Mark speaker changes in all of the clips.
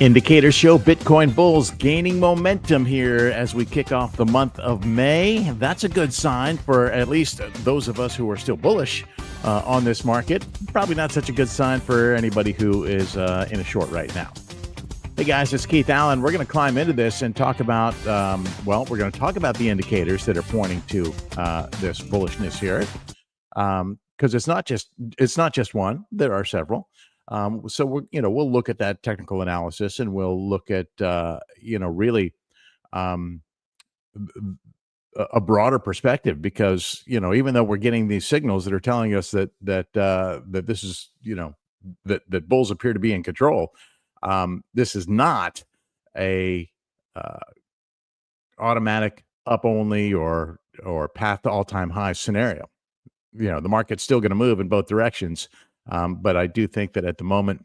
Speaker 1: Indicators show Bitcoin bulls gaining momentum here as we kick off the month of May. That's a good sign for at least those of us who are still bullish on this market. Probably not such a good sign for anybody who is in a short right now. Hey guys, it's Keith Allen. We're going to climb into this and talk about, we're going to talk about the indicators that are pointing to this bullishness here, because it's not just one. There are several. So we'll look at that technical analysis, and we'll look at really um, a broader perspective, because even though we're getting these signals that are telling us that this is that bulls appear to be in control, this is not a automatic up only or path to all-time high scenario. The market's still going to move in both directions. But I do think that at the moment,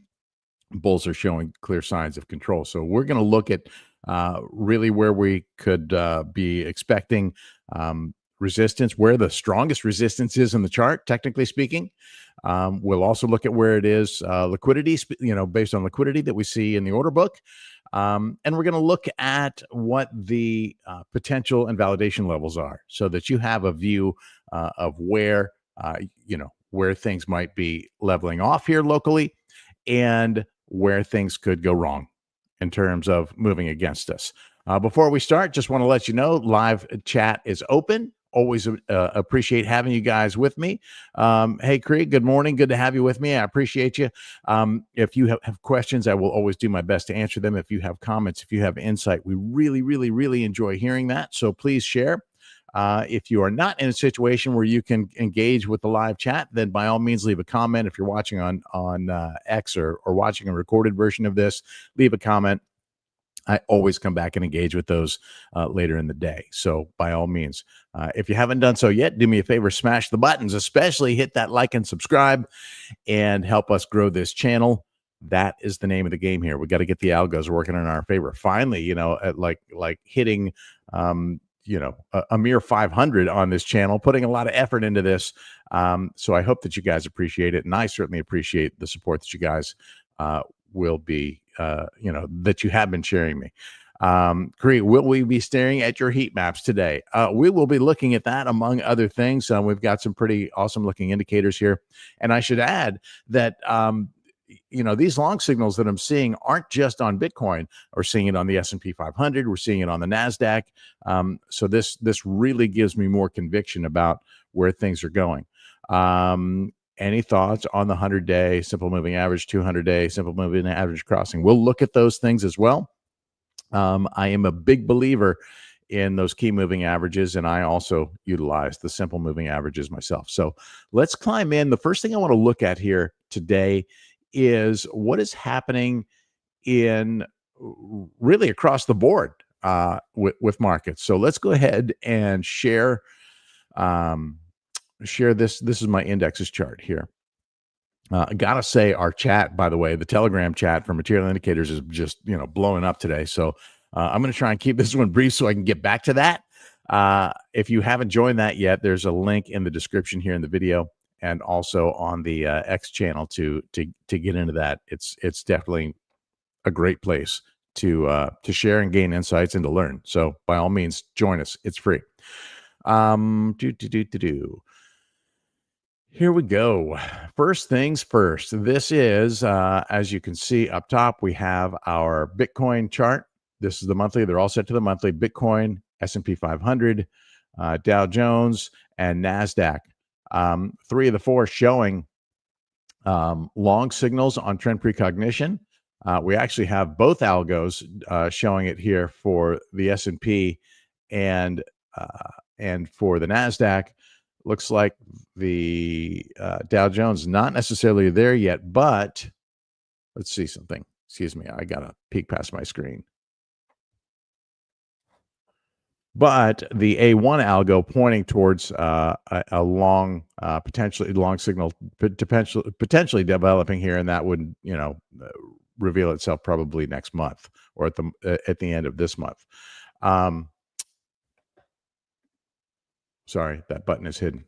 Speaker 1: bulls are showing clear signs of control. So we're going to look at really where we could be expecting resistance, where the strongest resistance is in the chart, technically speaking. We'll also look at where it is liquidity, based on liquidity that we see in the order book. And we're going to look at what the potential invalidation levels are, so that you have a view of where things might be leveling off here locally, and where things could go wrong in terms of moving against us. Before we start, just want to let you know, live chat is open. Always appreciate having you guys with me. Hey, Craig, good morning. Good to have you with me. I appreciate you. If you have questions, I will always do my best to answer them. If you have comments, if you have insight, we really, really, really enjoy hearing that. So please share. If you are not in a situation where you can engage with the live chat, then by all means leave a comment. If you're watching on X or watching a recorded version of this, leave a comment. I always come back and engage with those later in the day. So by all means, if you haven't done so yet, do me a favor, smash the buttons, especially hit that like and subscribe, and help us grow this channel. That is the name of the game here. We got to get the algos working in our favor. Finally, at like hitting a mere 500 on this channel, putting a lot of effort into this. So I hope that you guys appreciate it. And I certainly appreciate the support that you guys will be, that you have been sharing me. Great. Will we be staring at your heat maps today? We will be looking at that, among other things. We've got some pretty awesome looking indicators here. And I should add that, these long signals that I'm seeing aren't just on Bitcoin. We're seeing it on the S&P 500. We're seeing it on the NASDAQ. So this really gives me more conviction about where things are going. Any thoughts on the 100-day simple moving average, 200-day simple moving average crossing? We'll look at those things as well. I am a big believer in those key moving averages, and I also utilize the simple moving averages myself. So let's climb in. The first thing I want to look at here today is what is happening in really across the board with markets. So let's go ahead and share this. This is my indexes chart here. I gotta say, our chat, by the way, the Telegram chat for material indicators is just blowing up today. So I'm going to try and keep this one brief so I can get back to that. If you haven't joined that yet, there's a link in the description here in the video, and also on the X channel to get into that. It's definitely a great place to share and gain insights and to learn. So by all means, join us. It's free. Here we go. First things first. This is, as you can see up top, we have our Bitcoin chart. This is the monthly. They're all set to the monthly. Bitcoin, S&P 500, Dow Jones, and NASDAQ. 3 of the 4 showing long signals on trend precognition. We actually have both algos showing it here for the S&P and for the NASDAQ. Looks like the Dow Jones not necessarily there yet, but let's see something. Excuse me, I gotta peek past my screen. But the A1 algo pointing towards a long, potentially long signal, potentially developing here, and that would, reveal itself probably next month or at the end of this month. Sorry, that button is hidden.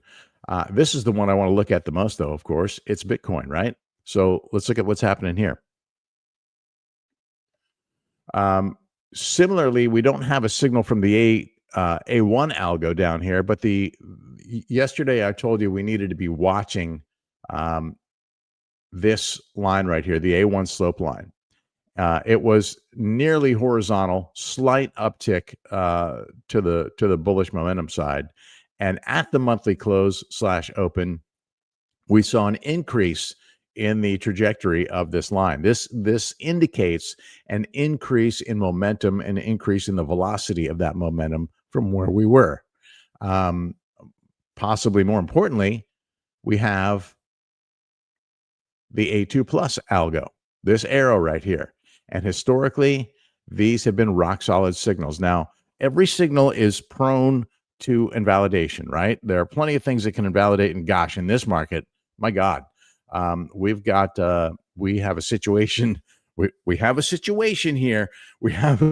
Speaker 1: This is the one I want to look at the most, though. Of course, it's Bitcoin, right? So let's look at what's happening here. Similarly, we don't have a signal from the A1 algo down here, but yesterday I told you we needed to be watching this line right here, the A1 slope line. It was nearly horizontal, slight uptick to the bullish momentum side, and at the monthly close / open, we saw an increase in the trajectory of this line. This indicates an increase in momentum, an increase in the velocity of that momentum from where we were. Possibly more importantly, we have the A2 plus algo, this arrow right here. And historically, these have been rock solid signals. Now, every signal is prone to invalidation, right? There are plenty of things that can invalidate. And gosh, in this market, my God, we have a situation. We have a situation here. We have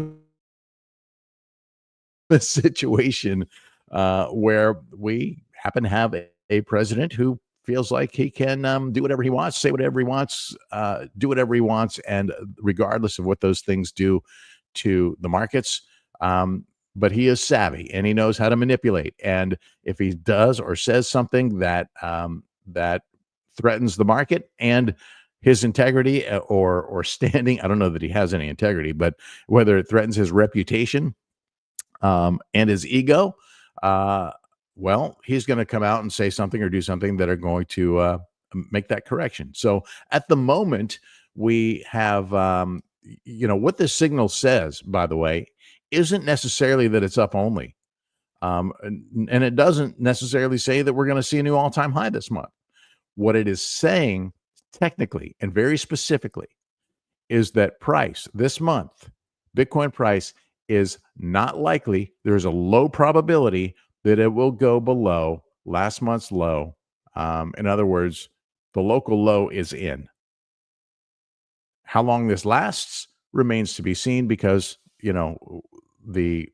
Speaker 1: a situation where we happen to have a president who feels like he can do whatever he wants, say whatever he wants, do whatever he wants, and regardless of what those things do to the markets. But he is savvy and he knows how to manipulate. And if he does or says something that threatens the market and his integrity or standing, I don't know that he has any integrity, but whether it threatens his reputation and his ego, well, he's going to come out and say something or do something that are going to make that correction. So at the moment, we have, what this signal says, by the way, isn't necessarily that it's up only. And it doesn't necessarily say that we're going to see a new all-time high this month. What it is saying technically and very specifically is that price this month, Bitcoin price, is not likely. There's a low probability that it will go below last month's low. In other words, the local low is in. How long this lasts remains to be seen because, the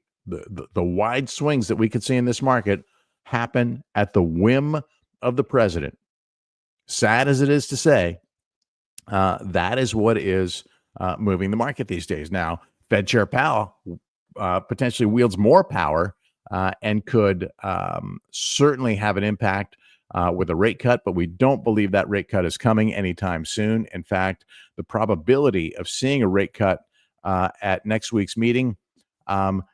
Speaker 1: wide swings that we could see in this market happen at the whim of the president. Sad as it is to say, that is what is moving the market these days. Now, Fed Chair Powell potentially wields more power and could certainly have an impact with a rate cut, but we don't believe that rate cut is coming anytime soon. In fact, the probability of seeing a rate cut at next week's meeting,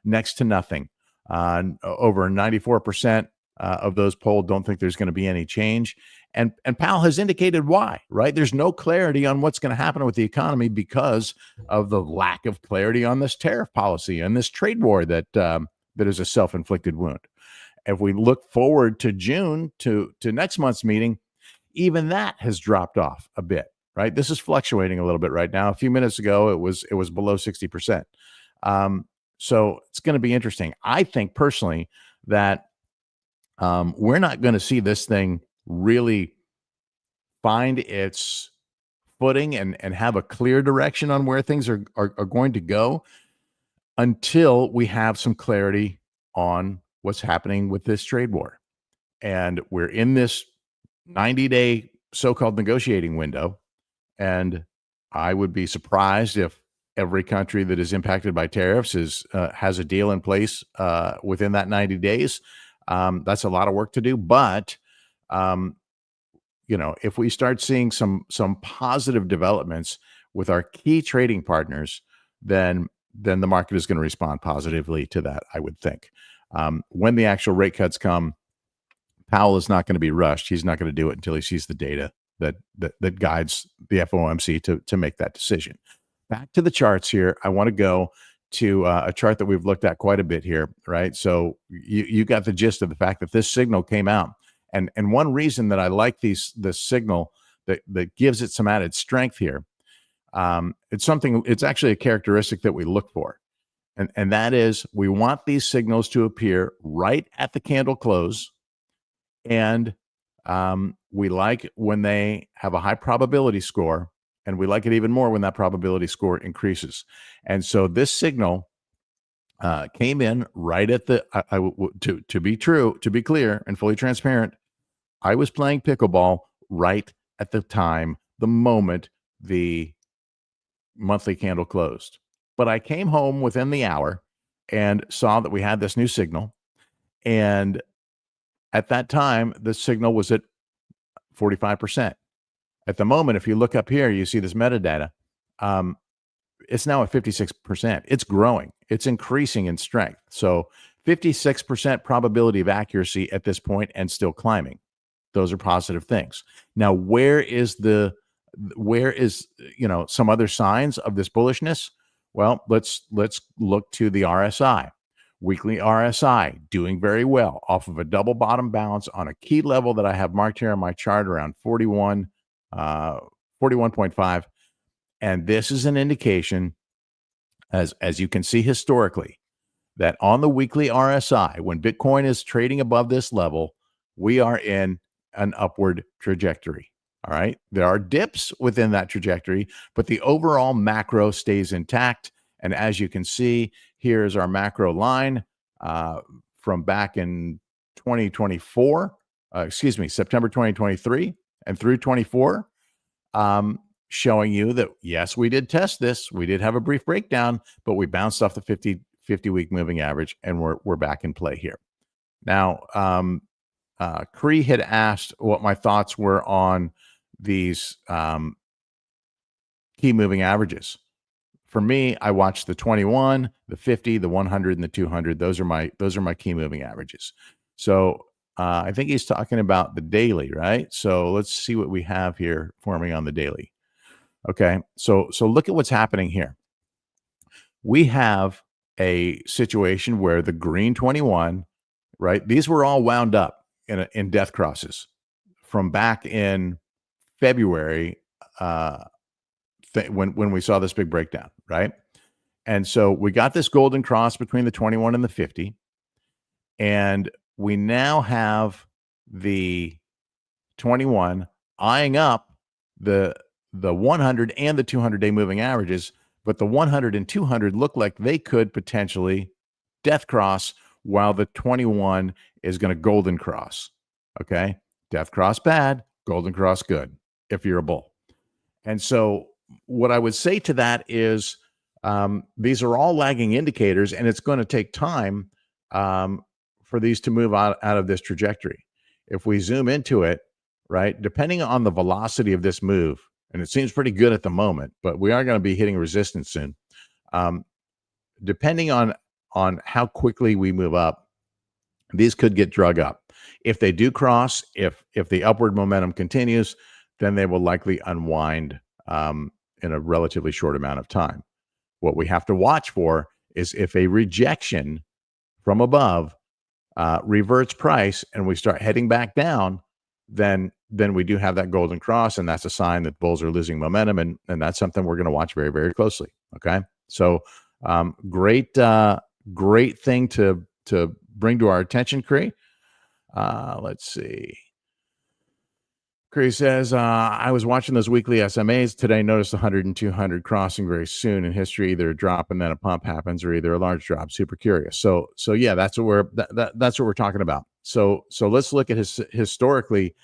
Speaker 1: next to nothing. Over 94% of those polled don't think there's going to be any change. And Powell has indicated why, right? There's no clarity on what's going to happen with the economy because of the lack of clarity on this tariff policy and this trade war that is a self-inflicted wound. If we look forward to June, to next month's meeting, even that has dropped off a bit, right? This is fluctuating a little bit right now. A few minutes ago, it was below 60%. So it's going to be interesting. I think personally that we're not going to see this thing really find its footing and have a clear direction on where things are going to go until we have some clarity on what's happening with this trade war. And we're in this 90-day so-called negotiating window. And I would be surprised if every country that is impacted by tariffs has a deal in place within that 90 days. That's a lot of work to do. But, if we start seeing some positive developments with our key trading partners, then the market is going to respond positively to that, I would think. When the actual rate cuts come, Powell is not going to be rushed. He's not going to do it until he sees the data that guides the FOMC to make that decision. Back to the charts here. I want to go to a chart that we've looked at quite a bit here, right? So you got the gist of the fact that this signal came out. And one reason that I like this signal that gives it some added strength here, it's actually a characteristic that we look for. And that is we want these signals to appear right at the candle close. And we like when they have a high probability score, and we like it even more when that probability score increases. And so this signal came in right at to be clear and fully transparent, I was playing pickleball right at the moment the monthly candle closed. But I came home within the hour and saw that we had this new signal. And at that time, the signal was at 45%. At the moment, if you look up here, you see this metadata. It's now at 56%. It's growing. It's increasing in strength. So 56% probability of accuracy at this point and still climbing. Those are positive things. Now, where is some other signs of this bullishness? Well, let's look to the RSI. Weekly RSI doing very well off of a double bottom bounce on a key level that I have marked here on my chart around 41.5. And this is an indication, as you can see historically, that on the weekly RSI, when Bitcoin is trading above this level, we are in an upward trajectory. All right. There are dips within that trajectory, but the overall macro stays intact. And as you can see, here's our macro line from back in 2024, September 2023 and through 24, showing you that, yes, we did test this. We did have a brief breakdown, but we bounced off the 50-week moving average, and we're back in play here. Now, Cree had asked what my thoughts were on these key moving averages. For me, I watched the 21, the 50, the 100, and the 200. Those are my key moving averages. So I think he's talking about the daily, right? So let's see what we have here forming on the daily. Okay, so look at what's happening here. We have a situation where the green 21, right? These were all wound up in death crosses from back in February when we saw this big breakdown, right? And so we got this golden cross between the 21 and the 50, and we now have the 21 eyeing up the 100 and the 200-day moving averages, but the 100 and 200 look like they could potentially death cross, while the 21 is going to golden cross. Okay, death cross bad, golden cross good if you're a bull. And so what I would say to that is these are all lagging indicators, and it's going to take time for these to move out of this trajectory. If we zoom into it, right, depending on the velocity of this move, and it seems pretty good at the moment, but we are going to be hitting resistance soon. Depending on how quickly we move up, these could get drug up. If they do cross, if the upward momentum continues, then they will likely unwind in a relatively short amount of time. What we have to watch for is if a rejection from above reverts price and we start heading back down, then we do have that golden cross, and that's a sign that bulls are losing momentum, and that's something we're going to watch very, very closely. Okay, so great thing to bring to our attention, Cree. Let's see. Cree says, I was watching those weekly SMAs today, noticed 100 and 200 crossing very soon in history. Either a drop and then a pump happens, or either a large drop. Super curious. So yeah, that's what we're talking about. So let's look at historically.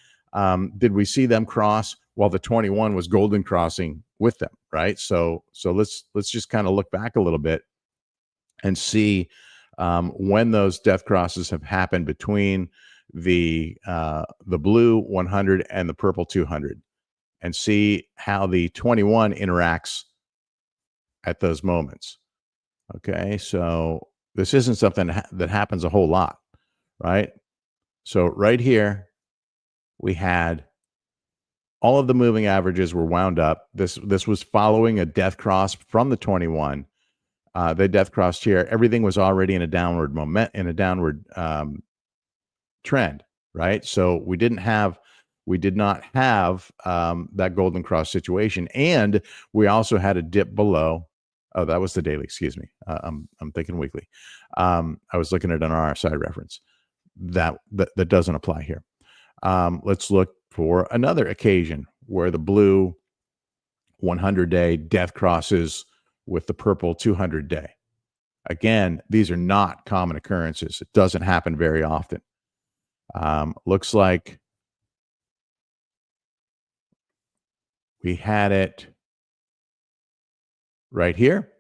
Speaker 1: Did we see them cross while the 21 was golden crossing with them, right? So let's just kind of look back a little bit and see when those death crosses have happened between the blue 100 and the purple 200, and see how the 21 interacts at those moments. Okay, so this isn't something that happens a whole lot, right? So right here, we had all of the moving averages were wound up. This was following a death cross from the 21. They death crossed here. Everything was already in a downward trend, right? So we did not have that golden cross situation, and we also had a dip below. Oh, that was the daily. Excuse me. I'm thinking weekly. I was looking at an RSI reference. That doesn't apply here. Let's look for another occasion where the blue 100-day death crosses with the purple 200-day. Again, these are not common occurrences. It doesn't happen very often. Looks like we had it right here.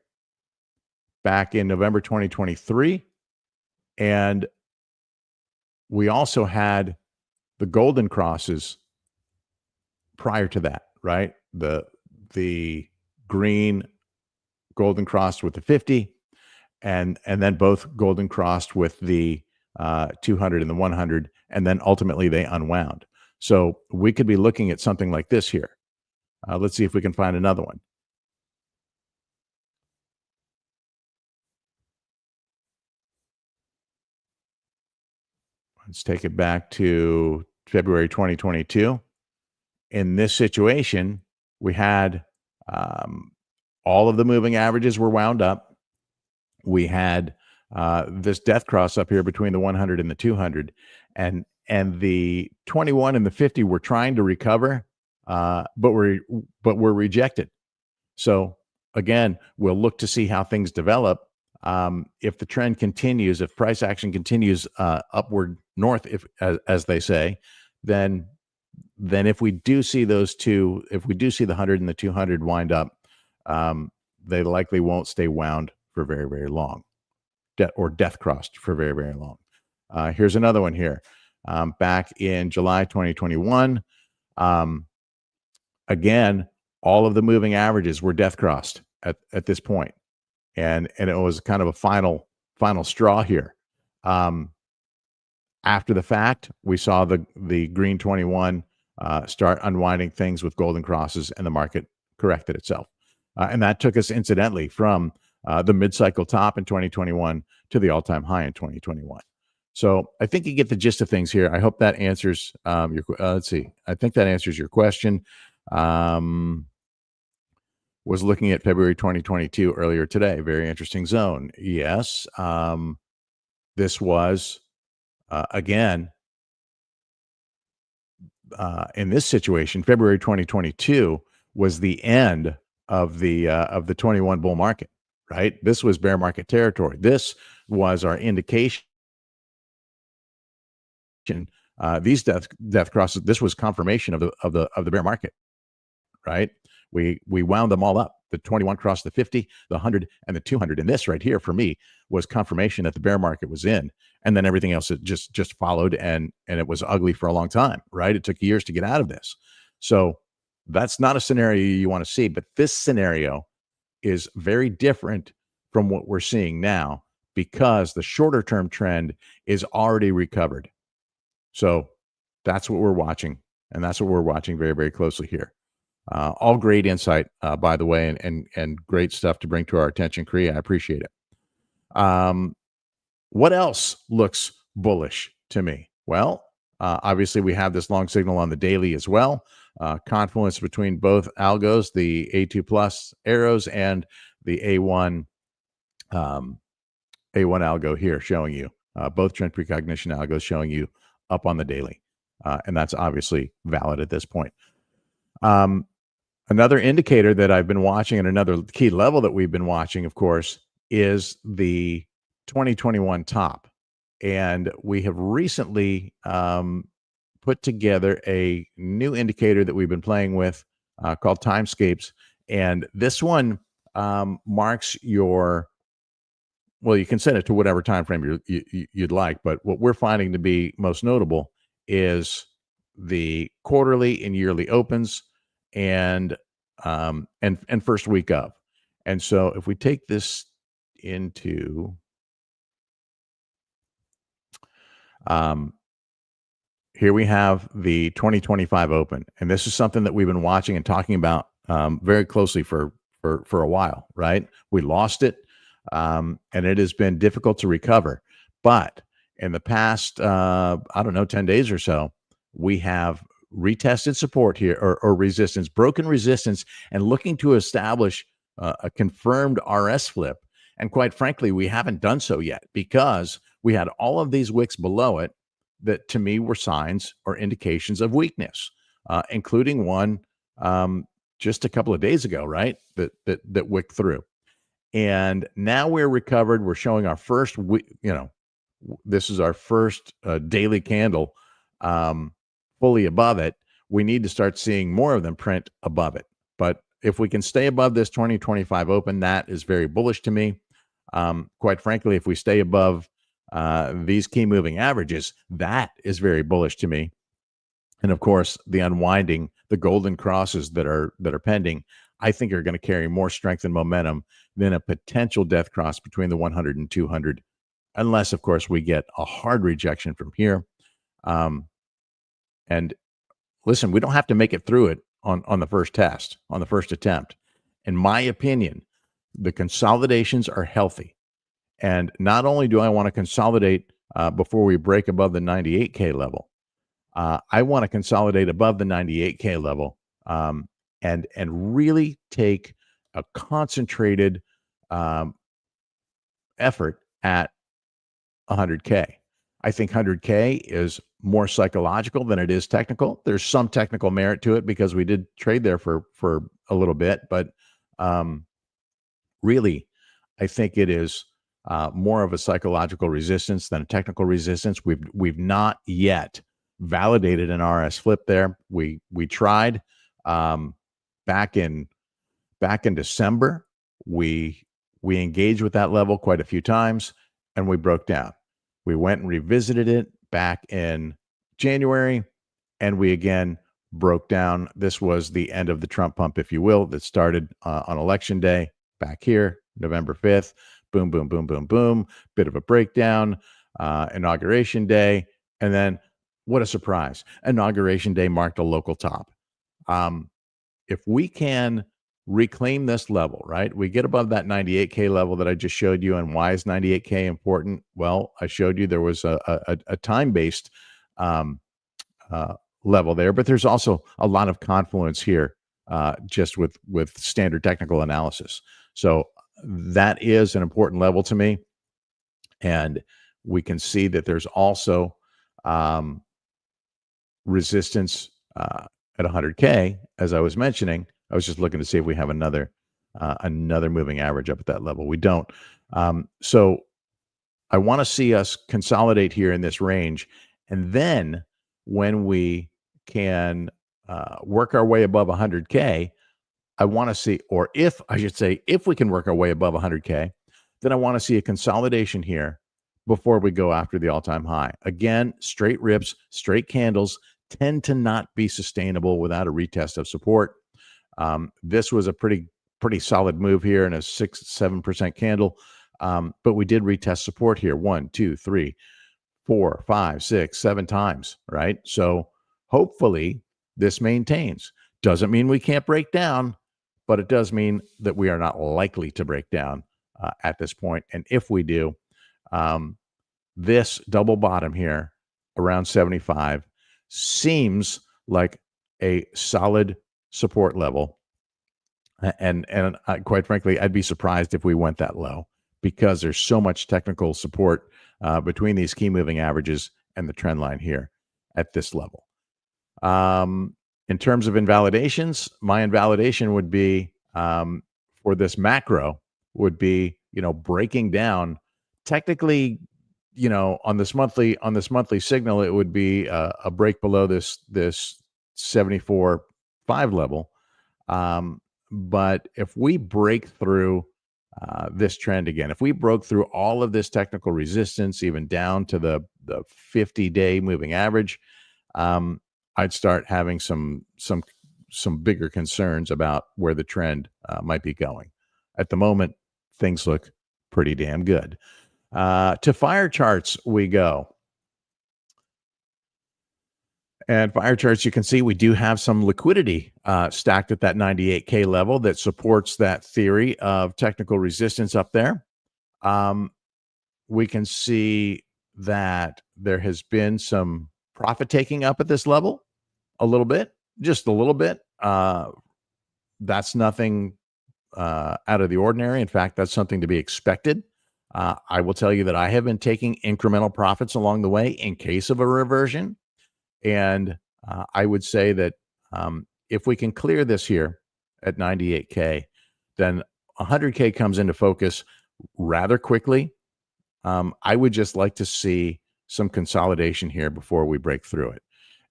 Speaker 1: back in November 2023. And we also had the golden crosses prior to that, right? The green golden crossed with the 50, and then both golden crossed with the 200 and the 100, and then ultimately they unwound. So we could be looking at something like this here. Let's see if we can find another one. Let's take it back to February 2022. In this situation, we had all of the moving averages were wound up. We had this death cross up here between the 100 and the 200, and the 21 and the 50 were trying to recover, but were rejected. So again, we'll look to see how things develop. If the trend continues, if price action continues upward north, as they say, then if we do see those two, if we do see the 100 and the 200 wind up, they likely won't stay wound for very, very long, or death crossed for very, very long. Here's another one here. Back in July 2021, again, all of the moving averages were death crossed at this point. And it was kind of a final straw here. After the fact, we saw the green 21 start unwinding things with golden crosses, and the market corrected itself. And that took us, incidentally, from the mid-cycle top in 2021 to the all-time high in 2021. So I think you get the gist of things here. I hope that answers your. Let's see. I think that answers your question. Was looking at February 2022 earlier today. Very interesting zone. Yes. This was again in this situation. February 2022 was the end of the 21 bull market. Right. This was bear market territory. This was our indication. These death crosses. This was confirmation of the bear market. Right. We wound them all up. The 21 crossed the 50, the 100, and the 200. And this right here for me was confirmation that the bear market was in. And then everything else just followed, and it was ugly for a long time. Right. It took years to get out of this. So that's not a scenario you want to see. But this scenario is very different from what we're seeing now, because the shorter term trend is already recovered. So that's what we're watching. And that's what we're watching very, very closely here. All great insight, by the way, and great stuff to bring to our attention, Kriya. I appreciate it. What else looks bullish to me? Well, obviously we have this long signal on the daily as well. Confluence between both algos, the A2 plus arrows and the A1 algo here, showing you both trend precognition algos showing you up on the daily, and that's obviously valid at this point. Another indicator that I've been watching, and another key level that we've been watching, of course, is the 2021 top. And we have recently put together a new indicator that we've been playing with called Timescapes. And this one marks your, well, you can set it to whatever time frame you'd like. But what we're finding to be most notable is the quarterly and yearly opens, and first week of. And so if we take this into here, we have the 2025 open, and this is something that we've been watching and talking about very closely for a while, right? We lost it, and it has been difficult to recover. But in the past 10 days or so, we have retested support here, or resistance, broken resistance, and looking to establish a confirmed RS flip. And quite frankly, we haven't done so yet, because we had all of these wicks below it that to me were signs or indications of weakness, including one just a couple of days ago, right? That wicked through. And now we're recovered. We're showing our first, this is our first daily candle fully above it. We need to start seeing more of them print above it. But if we can stay above this 2025 open, that is very bullish to me. Quite frankly, if we stay above these key moving averages, that is very bullish to me. And of course, the unwinding, the golden crosses that are pending, I think are going to carry more strength and momentum than a potential death cross between the 100 and 200, unless, of course, we get a hard rejection from here. And listen, we don't have to make it through it on the first test, on the first attempt. In my opinion, the consolidations are healthy. And not only do I want to consolidate before we break above the 98K level, I want to consolidate above the 98K level and really take a concentrated effort at 100K. I think 100K is more psychological than it is technical. There's some technical merit to it because we did trade there for a little bit, but really, I think it is more of a psychological resistance than a technical resistance. We've not yet validated an RS flip there. We tried back in December. We engaged with that level quite a few times, and we broke down. We went and revisited it back in January, and we again broke down. This was the end of the Trump pump, if you will, that started on election day back here, November 5th. Boom, boom, boom, boom, boom. Bit of a breakdown, inauguration day, and then what a surprise. Inauguration day marked a local top. If we can reclaim this level, right? We get above that 98K level that I just showed you. And why is 98K important? Well, I showed you there was a time-based level there, but there's also a lot of confluence here just with standard technical analysis. So that is an important level to me. And we can see that there's also resistance at 100K, as I was mentioning. I was just looking to see if we have another moving average up at that level. We don't. So I want to see us consolidate here in this range. And then when we can work our way above 100K, I want to see, or if I should say, if we can work our way above 100K, then I want to see a consolidation here before we go after the all-time high. Again, straight rips, straight candles tend to not be sustainable without a retest of support. This was a pretty solid move here in a 6-7% candle, but we did retest support here 1, 2, 3, 4, 5, 6, 7 times, right? So hopefully this maintains. Doesn't mean we can't break down, but it does mean that we are not likely to break down at this point. And if we do, this double bottom here around 75 seems like a solid support level. And quite frankly, I'd be surprised if we went that low because there's so much technical support between these key moving averages and the trend line here at this level. In terms of invalidations, my invalidation would be for this macro would be, breaking down technically, on this monthly signal, it would be a break below this 74.5 level. But if we break through this trend again, if we broke through all of this technical resistance, even down to the 50-day moving average, I'd start having some bigger concerns about where the trend might be going. At the moment, things look pretty damn good. To fire charts we go. And fire charts, you can see we do have some liquidity stacked at that 98K level that supports that theory of technical resistance up there. We can see that there has been some profit taking up at this level a little bit, just a little bit. That's nothing out of the ordinary. In fact, that's something to be expected. I will tell you that I have been taking incremental profits along the way in case of a reversion. And I would say that if we can clear this here at 98K, then 100K comes into focus rather quickly. I would just like to see some consolidation here before we break through it.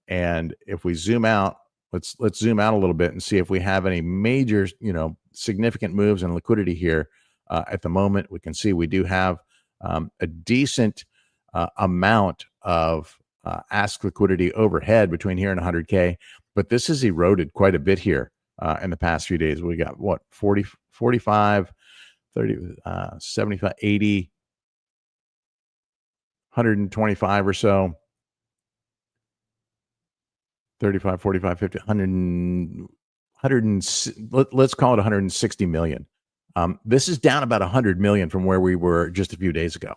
Speaker 1: And if we zoom out, let's zoom out a little bit and see if we have any major, significant moves in liquidity here at the moment. We can see we do have a decent amount of ask liquidity overhead between here and 100K, but this has eroded quite a bit here in the past few days. We got what, 40, 45, 30, 75, 80, 125 or so, 35, 45, 50, 100, let's call it 160 million. This is down about 100 million from where we were just a few days ago.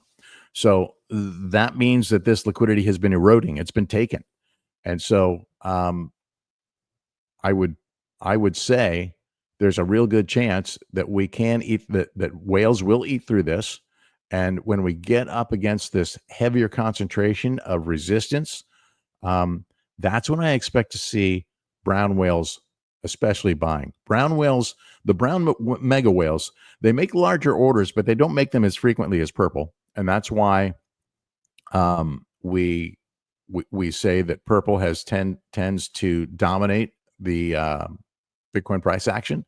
Speaker 1: So that means that this liquidity has been eroding. It's been taken. And so I would say there's a real good chance that we can eat that whales will eat through this. And when we get up against this heavier concentration of resistance, that's when I expect to see brown whales, especially buying. Brown whales, the brown mega whales, they make larger orders, but they don't make them as frequently as purple. And that's why we say that purple tends to dominate the Bitcoin price action.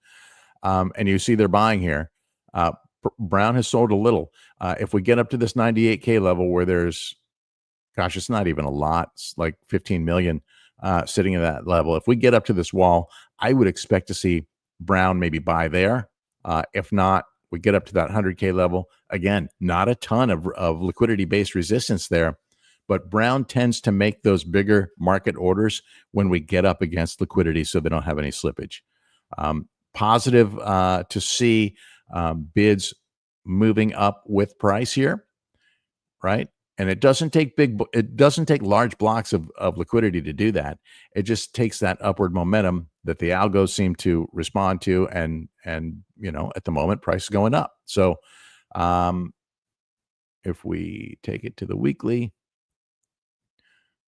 Speaker 1: And you see they're buying here. Brown has sold a little. If we get up to this 98K level where there's, gosh, it's not even a lot. It's like 15 million sitting at that level. If we get up to this wall, I would expect to see brown maybe buy there. If not, we get up to that 100K level. Again, not a ton of liquidity-based resistance there, but brown tends to make those bigger market orders when we get up against liquidity so they don't have any slippage. Positive to see bids moving up with price here, right? And it doesn't take large blocks of liquidity to do that. It just takes that upward momentum that the algos seem to respond to, and at the moment price is going up. So if we take it to the weekly,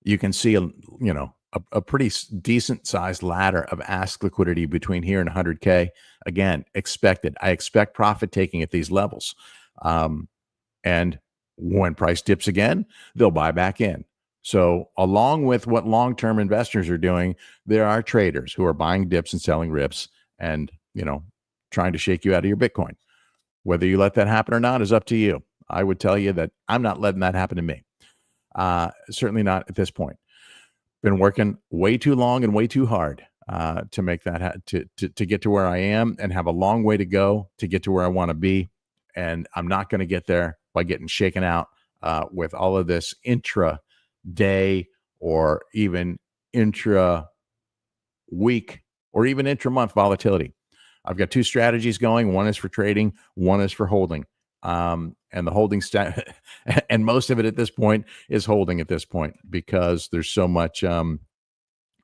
Speaker 1: you can see a pretty decent sized ladder of ask liquidity between here and 100K. Again, expected. I expect profit taking at these levels, and when price dips again, they'll buy back in. So along with what long-term investors are doing, there are traders who are buying dips and selling rips and, trying to shake you out of your Bitcoin. Whether you let that happen or not is up to you. I would tell you that I'm not letting that happen to me. Certainly not at this point. Been working way too long and way too hard to make that to get to where I am, and have a long way to go to get to where I want to be. And I'm not going to get there by getting shaken out with all of this intra-day or even intra-week or even intra-month volatility. I've got two strategies going. One is for trading. One is for holding. And the holding and most of it at this point is holding at this point, because there's so much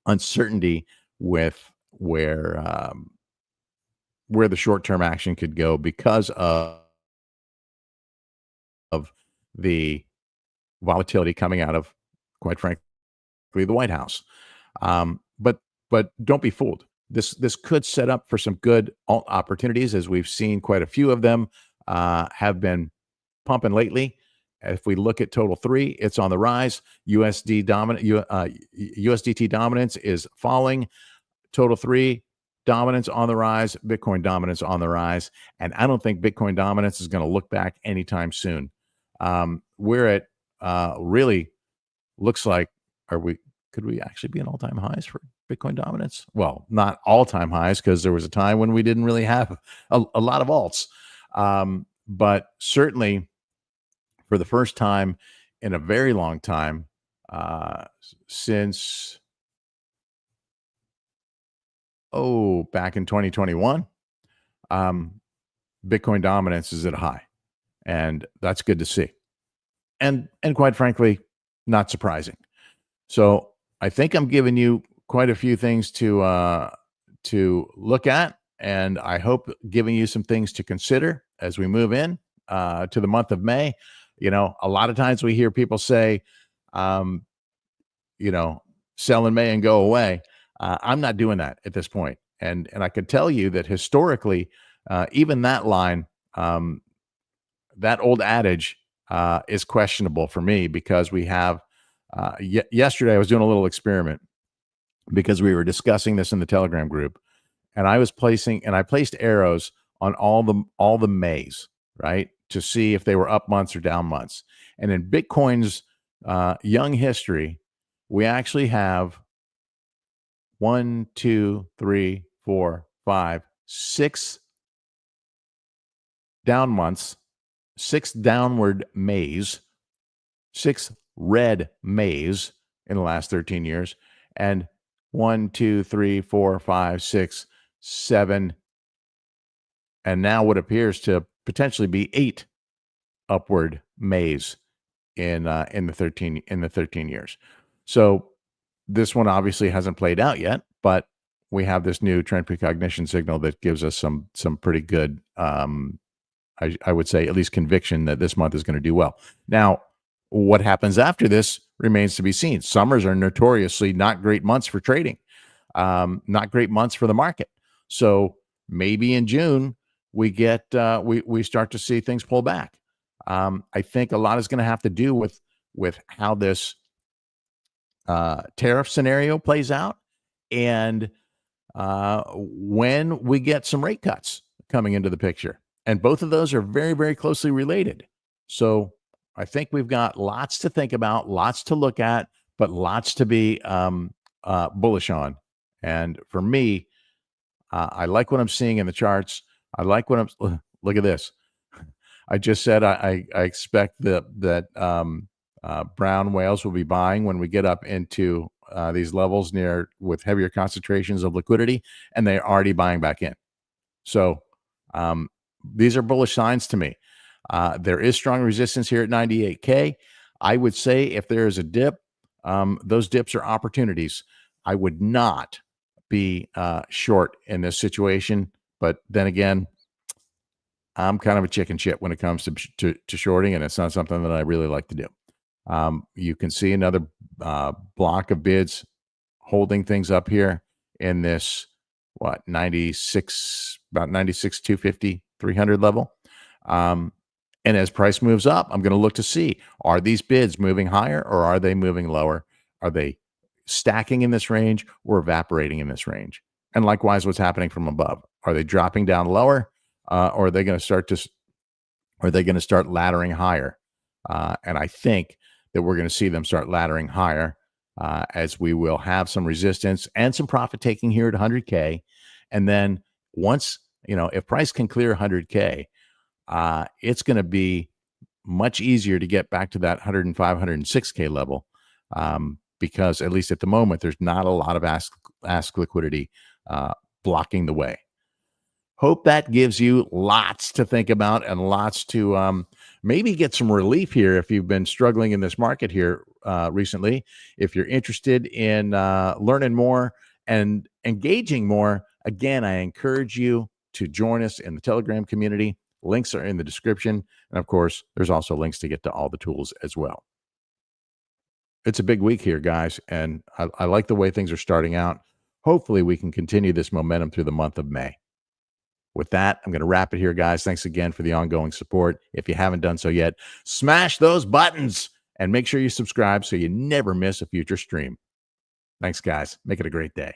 Speaker 1: uncertainty with where the short-term action could go because of the volatility coming out of, quite frankly, the White House. But don't be fooled. This could set up for some good alt opportunities, as we've seen quite a few of them have been pumping lately. If we look at total 3, it's on the rise. USDT dominance is falling. Total 3 dominance on the rise. Bitcoin dominance on the rise. And I don't think Bitcoin dominance is going to look back anytime soon. We're at really looks like, could we actually be in all-time highs for Bitcoin dominance? Well, not all-time highs, because there was a time when we didn't really have a lot of alts. But certainly for the first time in a very long time, since back in 2021, Bitcoin dominance is at a high, and that's good to see. And quite frankly, not surprising. So I think I'm giving you quite a few things to look at, and I hope giving you some things to consider as we move in to the month of May. A lot of times we hear people say, sell in May and go away. I'm not doing that at this point. And I could tell you that historically, even that line, that old adage is questionable for me, because we have, yesterday I was doing a little experiment, because we were discussing this in the Telegram group, and I placed arrows on all the Mays. right, to see if they were up months or down months. And in Bitcoin's young history, we actually have 1, 2, 3, 4, 5, 6 down months, 6 downward Mays, 6 red Mays in the last 13 years, and 1, 2, 3, 4, 5, 6, 7, and now what appears to potentially be 8 upward Mays in the 13 years. So this one obviously hasn't played out yet, but we have this new trend precognition signal that gives us some pretty good, I would say, at least conviction that this month is going to do well. Now, what happens after this remains to be seen. Summers are notoriously not great months for trading, not great months for the market. So maybe in June we get we start to see things pull back. I think a lot is going to have to do with how this tariff scenario plays out, and when we get some rate cuts coming into the picture. And both of those are very, very closely related. So I think we've got lots to think about, lots to look at, but lots to be bullish on. And for me, I like what I'm seeing in the charts. I like what I'm. Look at this. I just said I expect that brown whales will be buying when we get up into these levels near with heavier concentrations of liquidity, and they're already buying back in. So these are bullish signs to me. There is strong resistance here at 98K. I would say if there is a dip, those dips are opportunities. I would not be short in this situation. But then again, I'm kind of a chicken shit when it comes to shorting, and it's not something that I really like to do. You can see another block of bids holding things up here in this, 96, about 96, 250, 300 level. And as price moves up, I'm going to look to see, are these bids moving higher or are they moving lower? Are they stacking in this range or evaporating in this range? And likewise, what's happening from above? Are they dropping down lower? Or are they going to start laddering higher? And I think that we're going to see them start laddering higher as we will have some resistance and some profit taking here at 100K. And then once, if price can clear 100K, it's going to be much easier to get back to that 105, 106K level because at least at the moment, there's not a lot of ask liquidity blocking the way. Hope that gives you lots to think about and lots to maybe get some relief here if you've been struggling in this market here recently. If you're interested in learning more and engaging more, again, I encourage you to join us in the Telegram community. Links are in the description. And of course, there's also links to get to all the tools as well. It's a big week here, guys, and I like the way things are starting out. Hopefully, we can continue this momentum through the month of May. With that, I'm going to wrap it here, guys. Thanks again for the ongoing support. If you haven't done so yet, smash those buttons and make sure you subscribe so you never miss a future stream. Thanks, guys. Make it a great day.